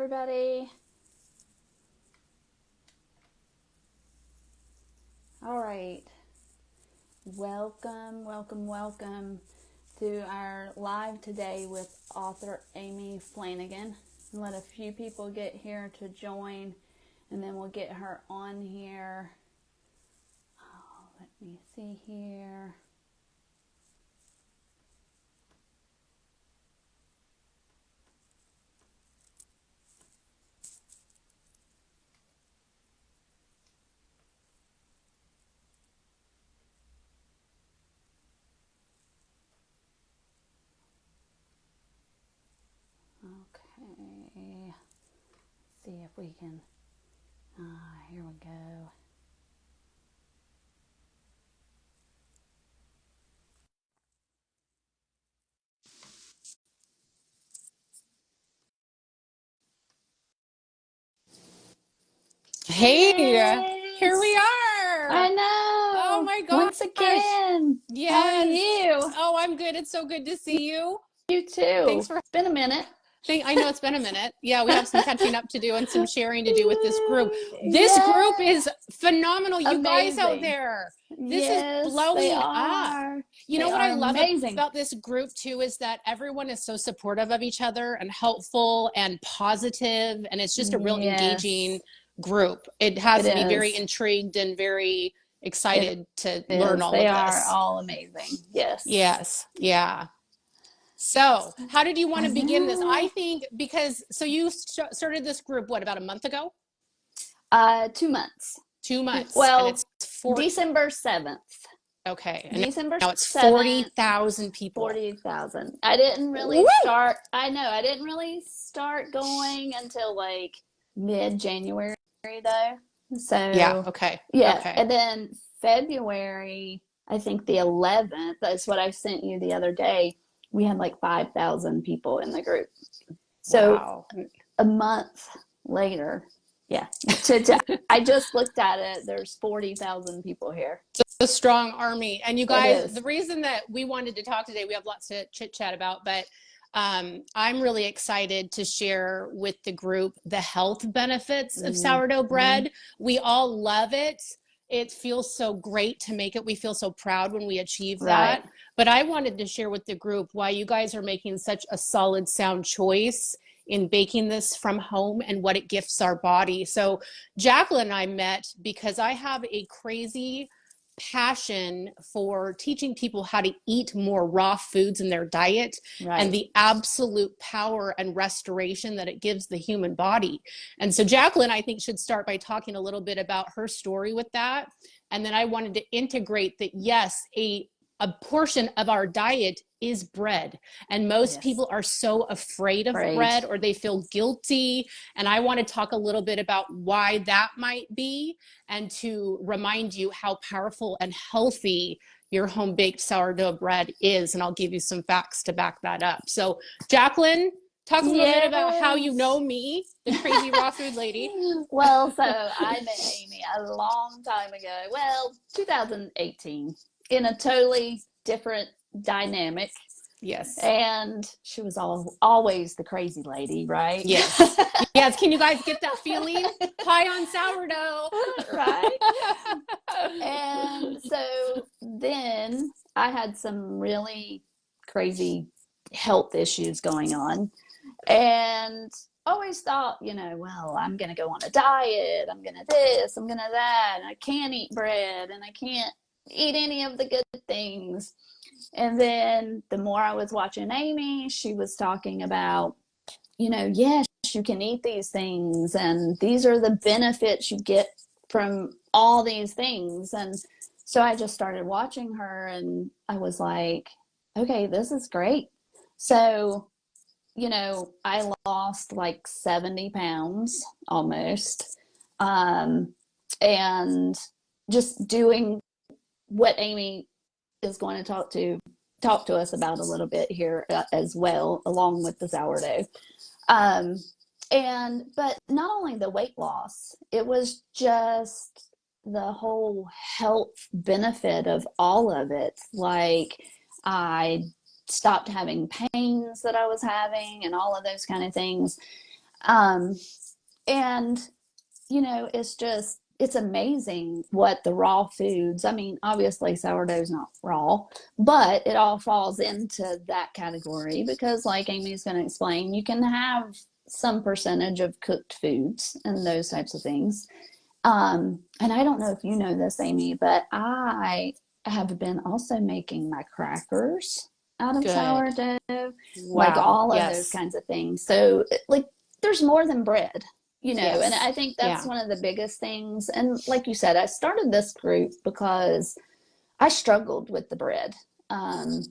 everybody. All right. Welcome to our live today with author Amy Flanigan. Let a few people get here to join, and then we'll get her on here. Let me see here. Okay, see if we can, here we go. Hey, Hey, here we are. I Oh know. my Once gosh. again. How are Yes. you? Oh, I'm good. It's so good to see you. You too. Thanks for It's been a minute. I know it's been a minute. Yeah, we have some catching up to do and some sharing to do with this group. This group Yes. is phenomenal. You guys out Amazing. there, this is Yes, they blowing up. are. You know They what are I love amazing. about this group too is that everyone is so supportive of each other and helpful and positive, and it's just a real engaging Yes, group. It it has me very is. intrigued and very It excited to learn is. all They of are this. all amazing. Yes. Yes, yeah. So, how did you want I to begin this? I know. think because you started this group what about a month ago? 2 months. 2 months, and Well, it's four. December 7th. Okay, and December now it's 7th. 40,000 people. 40,000. I didn't really Woo! start, I know, I didn't really start going until like mid-January though. Yeah. So, Okay. yeah. Okay. And then February, I think the 11th, that's what I sent you the other day. We had like 5,000 people in the group. So, Wow. a month later, yeah. I just looked at it. There's 40,000 people here. A strong army. And you It guys, the is. reason that we wanted to talk today, we have lots to chit chat about, but I'm really excited to share with the group the health benefits of sourdough Mm-hmm. bread. We all love it. It feels so great to make it. We feel so proud when we achieve Right. that. But I wanted to share with the group why you guys are making such a solid, sound choice in baking this from home and what it gifts our body. So Jacqueline and I met because I have a crazy passion for teaching people how to eat more raw foods in their diet and Right. the absolute power and restoration that it gives the human body. And so Jacqueline, I think, should start by talking a little bit about her story with that. And then I wanted to integrate that, yes, a portion of our diet is bread. And most Yes. people are so afraid of Great. bread or they feel guilty. And I want to talk a little bit about why that might be and to remind you how powerful and healthy your home baked sourdough bread is. And I'll give you some facts to back that up. So, Jacqueline, talk a little bit about how you know Yes. me, the crazy raw food lady. Well, so I met Amy a long time ago. Well, 2018, in a totally different dynamic. Yes. And she was always the crazy lady, right? Yes. Yes. Can you guys get that feeling? High on sourdough. Right. And so then I had some really crazy health issues going on. And always thought, well, I'm going to go on a diet. I'm going to this, I'm going to that. And I can't eat bread and I can't eat any of the good things. And then the more I was watching Amy, she was talking about, yes, you can eat these things and these are the benefits you get from all these things. And so I just started watching her and I was like, okay, this is great. So I lost like 70 pounds almost. And just doing what Amy is going to talk to us about a little bit here as well, along with the sourdough. Um, but not only the weight loss, it was just the whole health benefit of all of it. Like I stopped having pains that I was having and all of those kind of things. Um, and it's amazing what the raw foods. I mean, obviously sourdough is not raw, but it all falls into that category because, like Amy's going to explain, you can have some percentage of cooked foods and those types of things. And I don't know if you know this, Amy, but I have been also making my crackers out of Good. sourdough, like Wow. all of those Yes. kinds of things. So, like, there's more than bread, and Yes. I think that's Yeah. one of the biggest things. And like you said, I started this group because I struggled with the bread. Um,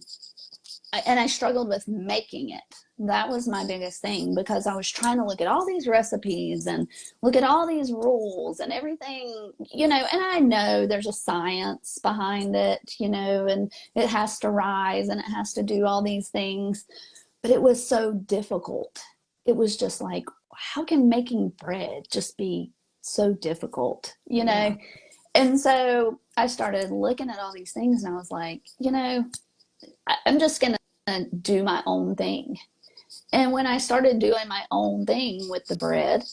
and I struggled with making it. That was my biggest thing because I was trying to look at all these recipes and look at all these rules and everything, and I know there's a science behind it, and it has to rise and it has to do all these things, but it was so difficult. It was just like, how can making bread just be so difficult, Yeah. And so I started looking at all these things and I was like, I'm just going to do my own thing. And when I started doing my own thing with the bread,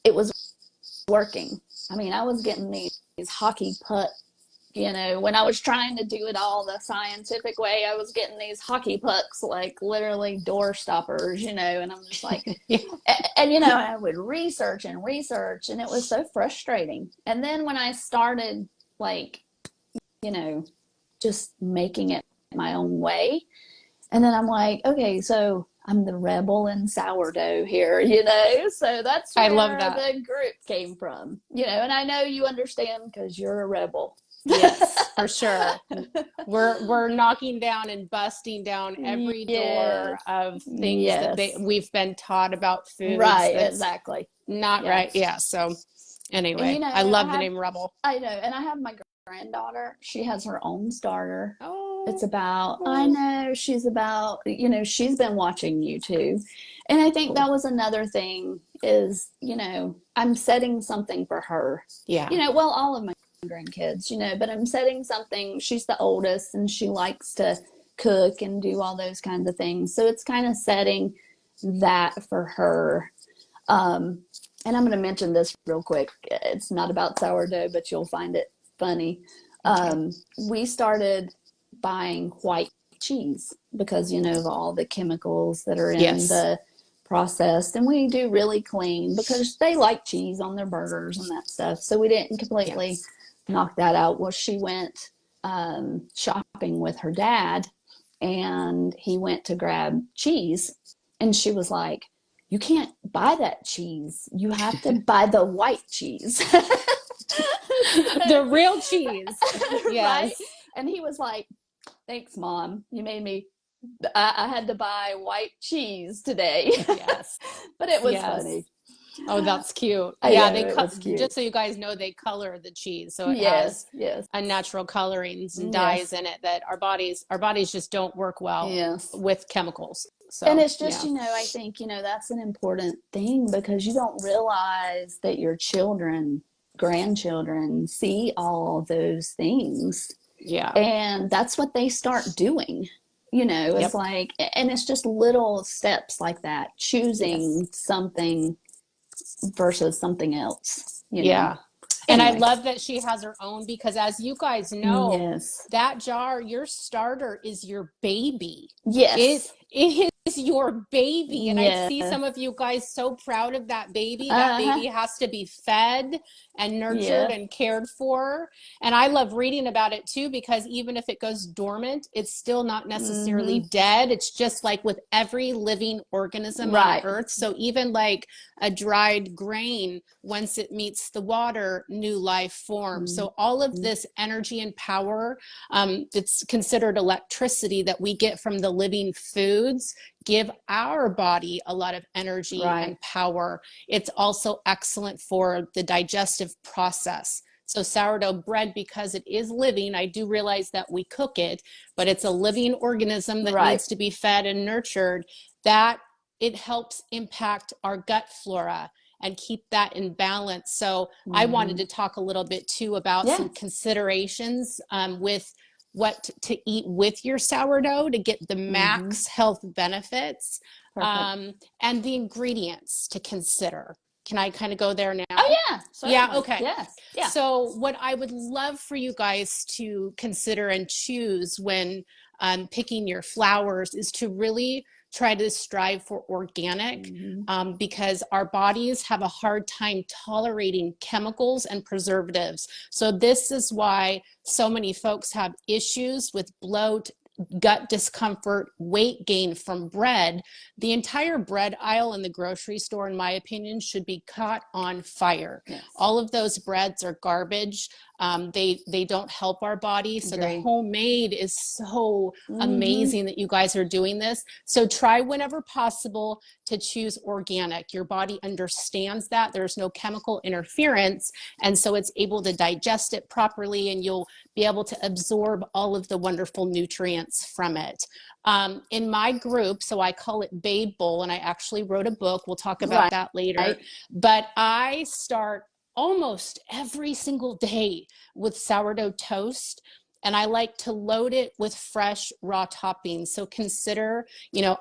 it was working. I mean, I was getting these hockey puck, when I was trying to do it all the scientific way, I was getting these hockey pucks, like literally door stoppers, and I'm just like, Yeah. and I would research and research, and it was so frustrating. And then when I started, like, you know, just making it my own way, and then I'm like, okay, so I'm the rebel in sourdough here, So that's I love where that. the group came from, and I know you understand because you're a rebel. Yes, for sure. We're knocking down and busting down every door Yes. of things that Yes. we've been taught about foods Right, that's exactly. not Yeah. right. Yeah. So And anyway, I love the name Rebel. I know, and I have my granddaughter. She has her own starter. It's Oh, about, I oh, know, she's about, she's been watching you too. And I think cool. that was another thing is, I'm setting something for her. Yeah. Well, all of my grandkids, but I'm setting something. She's the oldest and she likes to cook and do all those kinds of things. So it's kind of setting that for her. Um, and I'm going to mention this real quick. It's not about sourdough, but you'll find it funny. Okay. Um, we started buying white cheese because, of all the chemicals that are in Yes. the processed. And we do really clean because they like cheese on their burgers and that stuff. So we didn't completely Yes. knock that out. Well, she went shopping with her dad and he went to grab cheese. And she was like, you can't buy that cheese. You have to buy the white cheese. The real cheese. Right? Yes. And he was like, thanks, Mom. You made me, I had to buy white cheese today. Yes. But it was Yes. funny. Oh, that's cute. I Yeah, know, they it cut, was cute. just so you guys know, they color the cheese. So it has Yes, yes, a natural colorings and dyes yes, in it that our bodies just don't work well yes. with chemicals. And So, it's just, yeah. I think, that's an important thing because you don't realize that your children, grandchildren see all those things. Yeah. And that's what they start doing. It's Yep. like, and it's just little steps like that, Yes. choosing something versus something else. Yeah. And I Anyway, love that she has her own because as you guys know, yes, that jar, your starter is your baby. It yes, it is your baby. And I yeah, see some of you guys so proud of that baby. That uh-huh, baby has to be fed and nurtured yeah, and cared for. And I love reading about it too, because even if it goes dormant, it's still not necessarily mm-hmm, dead. It's just like with every living organism on right, earth. So even like a dried grain, once it meets the water, new life forms. So all of mm-hmm, this energy and power, it's considered electricity that we get from the living foods, give our body a lot of energy right, and power. It's also excellent for the digestive process. So sourdough bread, because it is living, I do realize that we cook it, but it's a living organism that right, needs to be fed and nurtured. That it helps impact our gut flora and keep that in balance. So I wanted mm-hmm, to talk a little bit too about yeah, some considerations with what to eat with your sourdough to get the max health benefits, Perfect. and the ingredients to consider. Can I kind of go there now? Oh yeah, Yeah, certainly. okay. Yes. Yeah. So what I would love for you guys to consider and choose when picking your flours is to really try to strive for organic, because our bodies have a hard time tolerating chemicals and preservatives. So this is why so many folks have issues with bloat, gut discomfort, weight gain from bread. The entire bread aisle in the grocery store, in my opinion, should be caught on fire. Yes. All of those breads are garbage. They don't help our body. So Agree. the homemade is so amazing that you guys are doing this. So try whenever possible to choose organic. Your body understands that there's no chemical interference, and so it's able to digest it properly, and you'll be able to absorb all of the wonderful nutrients from it. In my group, so I call it Babe Bowl, and I actually wrote a book. We'll talk about that later. But I start almost every single day with sourdough toast, and I like to load it with fresh raw toppings. So consider,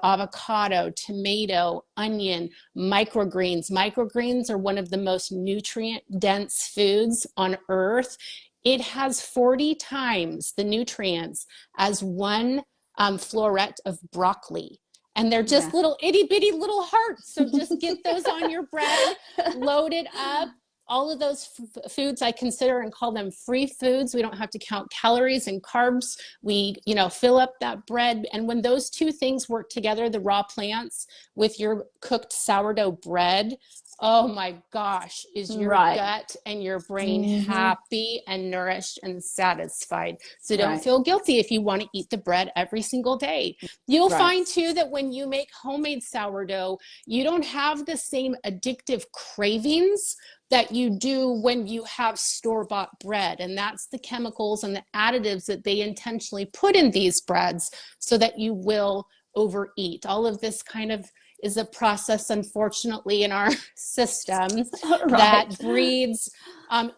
avocado, tomato, onion, microgreens. Microgreens are one of the most nutrient dense foods on earth. It has 40 times the nutrients as one floret of broccoli. And they're just little itty bitty little hearts. So just get those on your bread, load it up. All of those foods I consider and call them free foods. We don't have to count calories and carbs. We, fill up that bread. And when those two things work together, the raw plants with your cooked sourdough bread, oh my gosh, is your gut and your brain happy and nourished and satisfied. So don't feel guilty if you want to eat the bread every single day. You'll find too that when you make homemade sourdough, you don't have the same addictive cravings that you do when you have store-bought bread. And that's the chemicals and the additives that they intentionally put in these breads so that you will overeat. All of this kind of is a process, unfortunately, in our system that breeds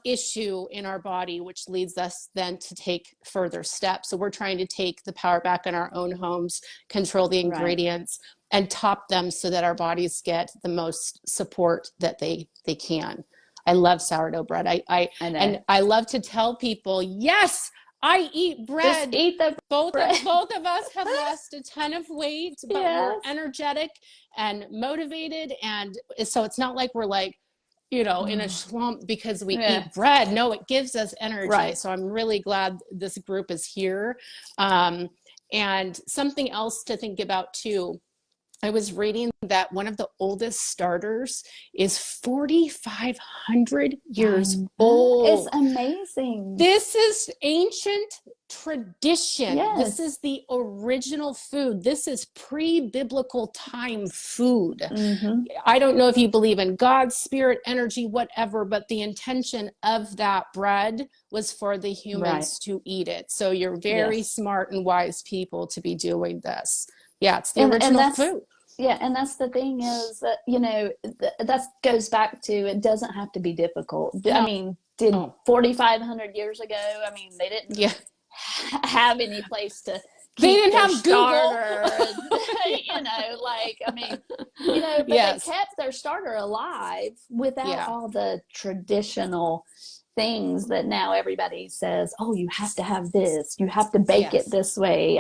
issue in our body, which leads us then to take further steps. So we're trying to take the power back in our own homes, control the ingredients, and top them so that our bodies get the most support that they can. I love sourdough bread. I and I love to tell people, yes, I eat bread. Just eat the bread. Both of us have lost a ton of weight, but we're energetic and motivated. And so it's not like we're like, in a slump because we eat bread. No, it gives us energy. So I'm really glad this group is here. And something else to think about too, I was reading that one of the oldest starters is 4,500 years old. It's amazing. This is ancient tradition. This is the original food. This is pre-biblical time food. I don't know if you believe in God, spirit, energy, whatever, but the intention of that bread was for the humans to eat it. So you're very smart and wise people to be doing this. Yeah, it's the original food. Yeah, and that's the thing is that, that goes back to it doesn't have to be difficult. No. I mean, 4,500 years ago, they didn't have any place to they didn't have Google. But they kept their starter alive without all the traditional things that now everybody says, oh, you have to have this, you have to bake it this way.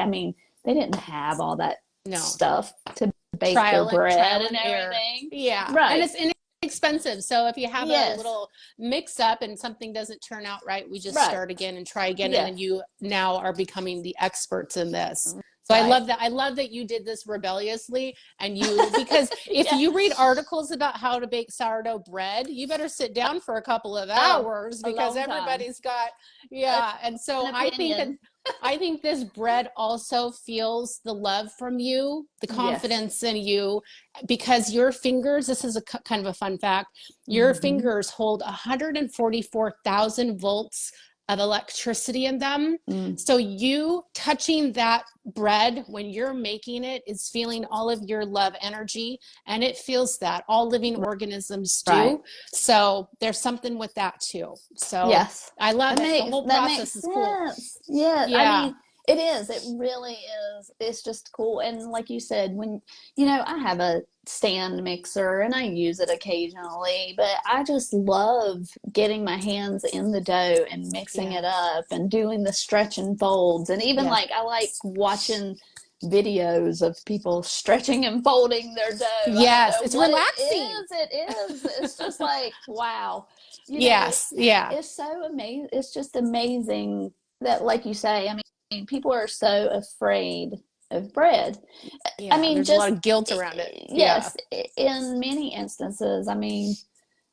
They didn't have all that stuff to bake their bread and everything. And it's inexpensive. So if you have a little mix up and something doesn't turn out right, we just start again and try again. And then you now are becoming the experts in this. So I love that. I love that you did this rebelliously, and because if you read articles about how to bake sourdough bread, you better sit down for a couple of hours because everybody's got, and so I think this bread also feels the love from you, the confidence in you, because your fingers, this is a kind of a fun fact, your fingers hold 144,000 volts of electricity in them. Mm. So you touching that bread when you're making it is feeling all of your love energy, and it feels that. All living organisms do. Right. So there's something with that too. So Yes. I love it. The whole That makes process is cool. sense. Yeah. I Yeah. mean, it is. It really is. It's just cool. And like you said, when, you know, I have a stand mixer and I use it occasionally, but I just love getting my hands in the dough and mixing it up and doing the stretch and folds. And even Yes. like, I like watching videos of people stretching and folding their dough. I don't Yes. know It's what relaxing. it is. It's just like, wow. You know, Yes. Yeah. it's so amazing. It's just amazing that, like you say, I mean, people are so afraid of bread. I Yeah. mean, There's a lot just, of guilt around it. Yeah. yes, in many instances, I mean,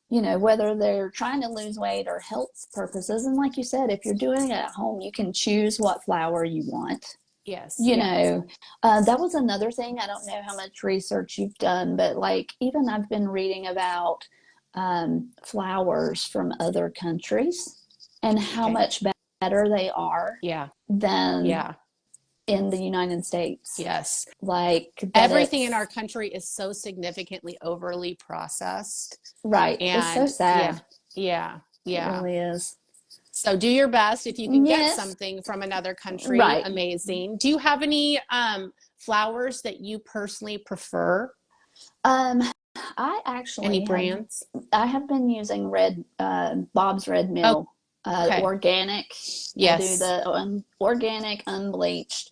you know, whether they're trying to lose weight or health purposes. And like you said, if you're doing it at home, you can choose what flour you want. Yes. You Yeah. know, that was another thing. I don't know how much research you've done, but like, even I've been reading about flours from other countries and how Okay. much better they are Yeah. than Yeah. in the United States. Yes. Like that Everything in it's our country is so significantly overly processed. right. It's so And yeah. sad. Yeah. It Yeah. really is. So do your best. If you can get Yes. something from another country, Right. amazing. Do you have any flowers that you personally prefer? Um, I Any actually have brands? I have been using Bob's Red Oh, Mill, okay. organic. I do Yes. the organic unbleached.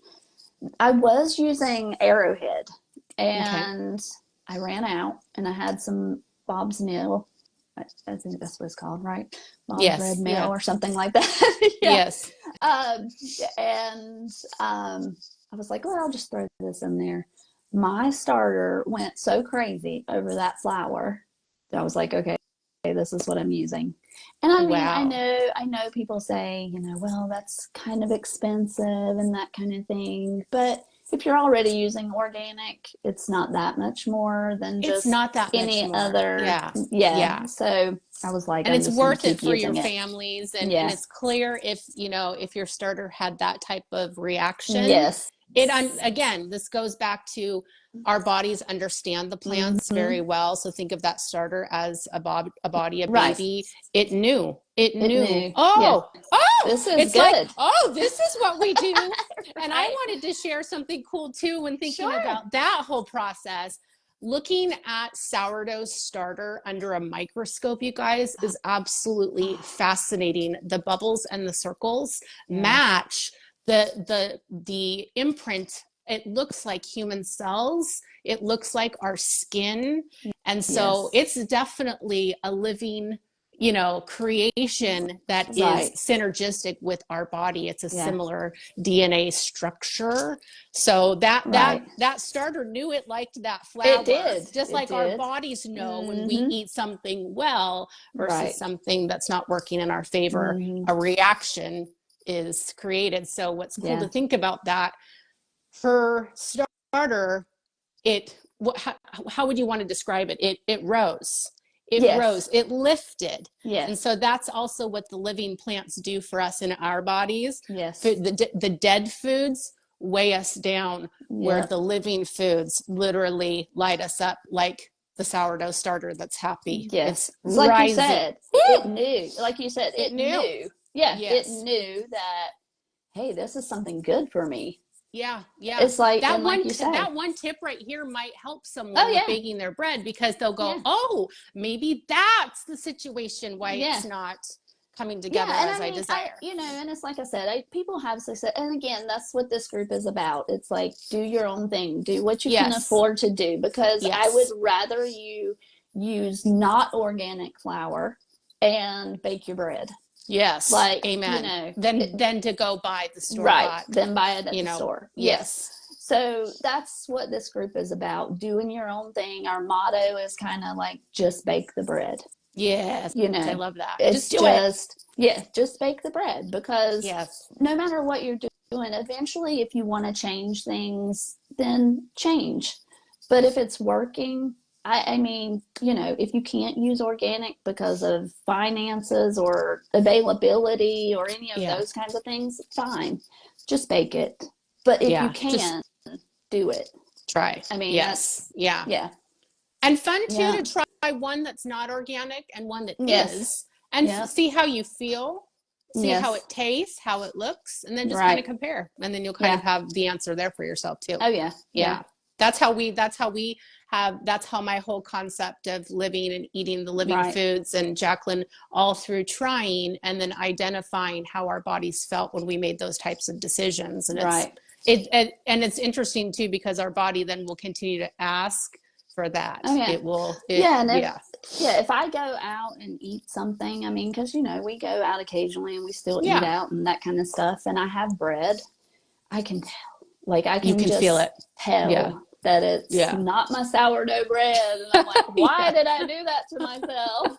I was using Arrowhead, Okay. and I ran out, and I had some Bob's Mill. I think that's what it's called, right? Bob's Red Yes. Mill Yeah. or something like that. Yeah. Yes. Um, and I was like, well, I'll just throw this in there. My starter went so crazy over that flour that I was like, okay, this is what I'm using. And I mean, Wow. I know people say, you know, well, that's kind of expensive and that kind of thing. But if you're already using organic, it's not that much more than It's just not that much any more. other. Yeah. Yeah. Yeah. So I was like, And I'm it's just going to worth it keep for your using it. families, and Yeah. it's clear if, you know, if your starter had that type of reaction. Yes. Again, this goes back to our bodies understand the plants Mm-hmm. very well. So think of that starter as a body, a Right. baby. It knew. It It knew. knew. Yeah. Oh, This is it's like, good. oh, this is what we do. And I Right. wanted to share something cool too when thinking Sure. about that whole process. Looking at sourdough starter under a microscope, you guys, is absolutely fascinating. The bubbles and the circles Yeah. match the imprint. It looks like human cells. It looks like our skin. And so Yes. it's definitely a living, you know, creation that is Right. synergistic with our body. It's a Yeah. similar DNA structure. So Right. that starter knew it liked that It flour, did. just It like our did. bodies know when we Mm-hmm. eat something well versus Right. something that's not working in our favor. Mm-hmm. A reaction is created. So what's cool to Yeah. think about that, her starter, it how would you want to describe it? It rose. It Yes. rose. It lifted. And Yes. so that's also what the living plants do for us in our bodies. Yes. The dead foods weigh us down, where Yep. the living foods literally light us up, like the sourdough starter that's happy. Yes. It's It's like you rising. said, it Woo! knew. Like you said, It it knew. knew. Yeah. It Yes. knew that, hey, this is something good for me. Yeah, yeah. It's like, and like you say, That one tip right here might help oh, someone with yeah. baking their bread, because they'll go, Yeah. "Oh, maybe that's the situation why Yeah. it's not coming Yeah, together and as I I mean, desire." you know, and it's like I said, people have success, and again, that's what this group is about. It's like, do your own thing, do what you can Yes. afford to do, because I would Yes. rather you use not organic flour and bake your bread. Yes. Like, you Amen. know, Then to go buy the store right, bought, then buy it at you the know. store. Yes. Yes. So that's what this group is about, doing your own thing. Our motto is kind of like, just bake the bread. Yes. You I know, love that. it's Just do it. just, yeah, just bake the bread, because Yes. no matter what you're doing, eventually, if you want to change things, then change. But if it's working, I mean, you know, if you can't use organic because of finances or availability or any of Yeah. those kinds of things, fine. Just bake it. But if you Yeah. Just can, do it. try. I mean, Yes. that's, Yeah. yeah, And fun too yeah, to try one that's not organic and one that yes, is, and yep, see how you feel, see how it yes, tastes, how it looks, and then just kind of right. compare. And then you'll kind of Yeah. have the answer there for yourself too. Oh, yeah, yeah, Yeah. That's how my whole concept of living and eating the living right, foods, and Jacqueline, all through trying and then identifying how our bodies felt when we made those types of decisions. And right. it's interesting too, because our body then will continue to ask for that. Oh, yeah. It will, Yeah, and yeah. if I go out and eat something, I mean, because, you know, we go out occasionally and we still eat Yeah. out and that kind of stuff, and I have bread, I can tell. Like, I You can can feel just it. Yeah. tell that it's Yeah. not my sourdough bread. And I'm like, why Yeah. did I do that to myself?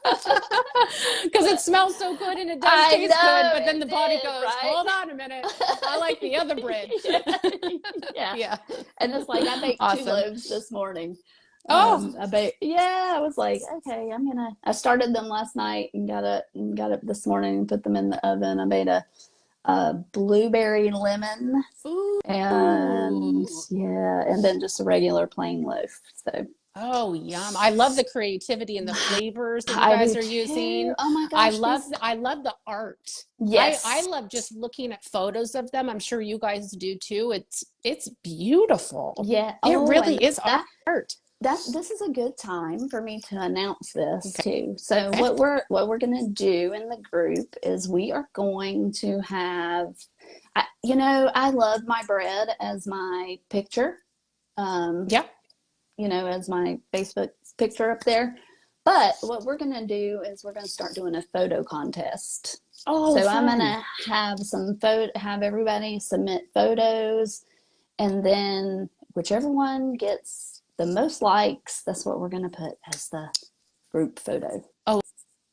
Because it smells so good and it does I taste good, know but then it the body did, goes, right? hold on a minute. I like the other bread. Yeah. Yeah. And it's like, I baked 2 Awesome. loaves this morning. Oh, I was like, okay, I started them last night and got it this morning and put them in the oven. I made a blueberry lemon and ooh. yeah, and then just a regular plain loaf. So Oh, yum. I love the creativity and the flavors that you I guys do are too. using. Oh my I gosh, love these, I love the art. I yes. love just looking at photos of them. I'm sure you guys do too. It's beautiful. Yeah. It Oh, really and is art. this is a good time for me to announce this Okay. too. So what we're going to do in the group is we are going to have, you know, I love my bread as my picture. Um, Yeah. you know, as my Facebook picture up there. But what we're going to do is we're going to start doing a photo contest. Oh, So I'm going fun. to have everybody submit photos, and then whichever one gets the most likes, that's what we're going to put as the group photo. Oh,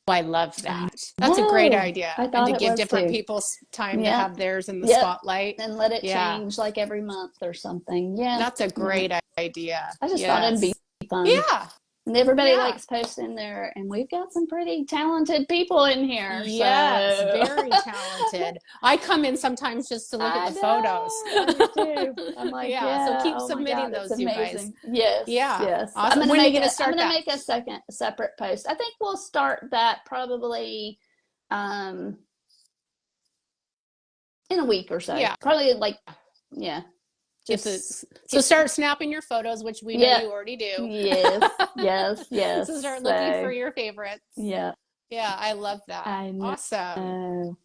I love I that. That's a great know. I idea. And thought to it give was different too. people time to Yep. have theirs in the Yep. spotlight. And let it Yeah. change like every month or something. Yeah. That's a Yeah. great idea. I just thought it'd be Yes. fun. Yeah. And everybody Yeah. likes posting there, and we've got some pretty talented people in here. Yes, So very talented. I come in sometimes just to look at I the photos. know, I do too. I'm like, Yeah, so yeah, keep oh my God, submitting it's those, you guys. amazing. Yes, Yeah, yes. awesome. When are you going to I'm start gonna that? make a separate post. I think we'll start that probably um in a week or so. Yeah. Probably like, yeah, Get the just so get, start snapping your photos, which we know yeah, you already do. yes, yes, So yes. start looking for So your favorites. yeah, Yeah, I love that. I Awesome. know.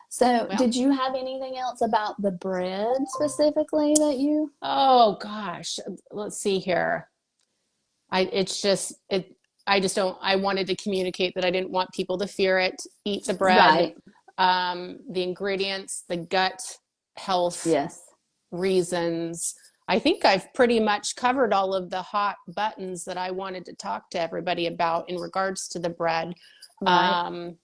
So, Well, did you have anything else about the bread specifically that you? oh gosh, let's see here. It's just it. I just don't. I wanted to communicate that I didn't want people to fear it. Eat the bread. Right. The ingredients, the gut health Yes. reasons. I think I've pretty much covered all of the hot buttons that I wanted to talk to everybody about in regards to the bread. Right. Um,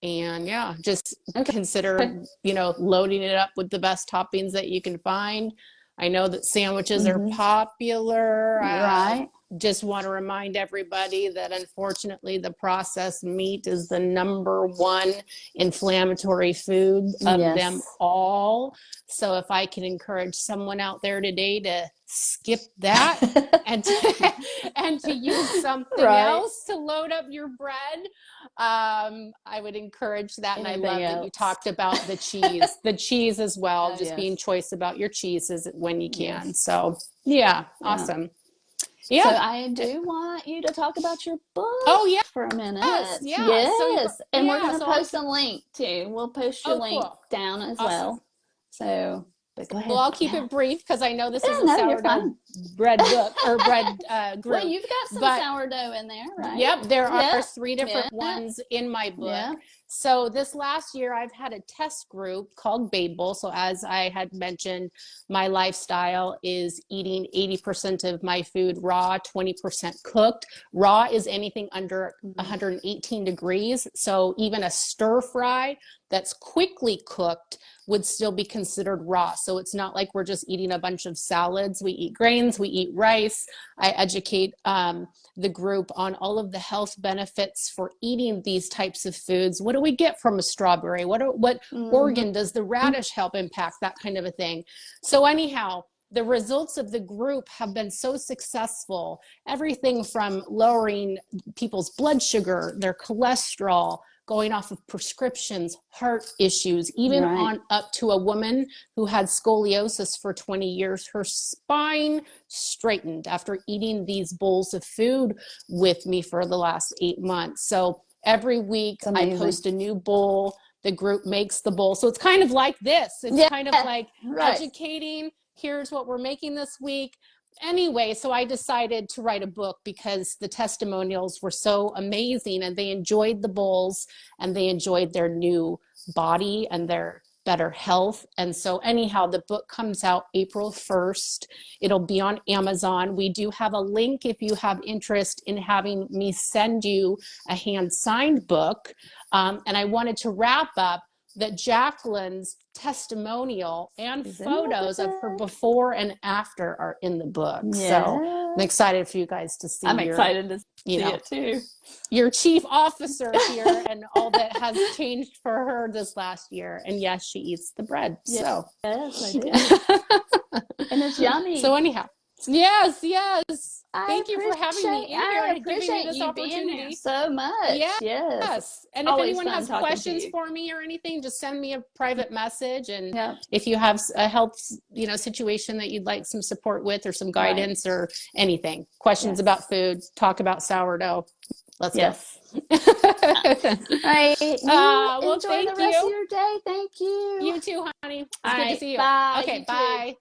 and yeah, just Okay. consider, loading it up with the best toppings that you can find. I know that sandwiches are Mm-hmm. popular. Right. Just want to remind everybody that unfortunately the processed meat is the number one inflammatory food of them Yes. all. So if I can encourage someone out there today to skip that and to, and to use something Right. else to load up your bread, I would encourage that. And I Anything love that you else? talked about the cheese as well, Oh, just being yes. choice about your cheeses when you can. Yes. So yeah, Yeah. awesome. So Yeah. I do want you to talk about your book Oh yeah. for a Yes. minute. Yeah. So Yes. And we're going to so I'll post a link too. We'll post your oh link cool. down as Awesome. well. So, but go Well, ahead. I'll keep Yeah. it brief because I know this Yeah, is a no, you're sourdough fine. bread book or bread Well, group. you've got some But sourdough in there, right? yep, there are Yeah. 3 Yeah. different ones in my book. Yeah. So this last year, I've had a test group called Babel. So as I had mentioned, my lifestyle is eating 80% of my food raw, 20% cooked. Raw is anything under 118 degrees. So even a stir fry that's quickly cooked would still be considered raw. So it's not like we're just eating a bunch of salads. We eat grains, we eat rice. I educate the group on all of the health benefits for eating these types of foods. What do we get from a strawberry? What organ does the radish help impact? That kind of a thing. So anyhow, the results of the group have been so successful. Everything from lowering people's blood sugar, their cholesterol, going off of prescriptions, heart issues, even on up to a woman who had scoliosis for 20 years. Her spine straightened after eating these bowls of food with me for the last 8 months. So every week I post a new bowl. The group makes the bowl. So it's kind of like this. It's kind of like educating. Here's what we're making this week. Anyway, so I decided to write a book because the testimonials were so amazing, and they enjoyed the bowls and they enjoyed their new body and their better health. And so anyhow, the book comes out April 1st. It'll be on Amazon. We do have a link if you have interest in having me send you a hand-signed book. And I wanted to wrap up that Jacqueline's testimonial and photos of her before and after are in the book. So I'm excited for you guys to see. I'm excited to see it too. Your chief officer here and all that has changed for her this last year. And yes, she eats the bread. So yes, I do. And it's yummy. So anyhow, yes. Thank you for having me in here and giving me this opportunity so much. Yes. And if anyone has questions for me or anything, just send me a private message. And if you have a health, situation that you'd like some support with or some guidance or anything, questions about food, talk about sourdough. Let's go. All right. Well, enjoy the rest of your day. Thank you. You too, honey. It's good to see you. Bye. Okay, bye.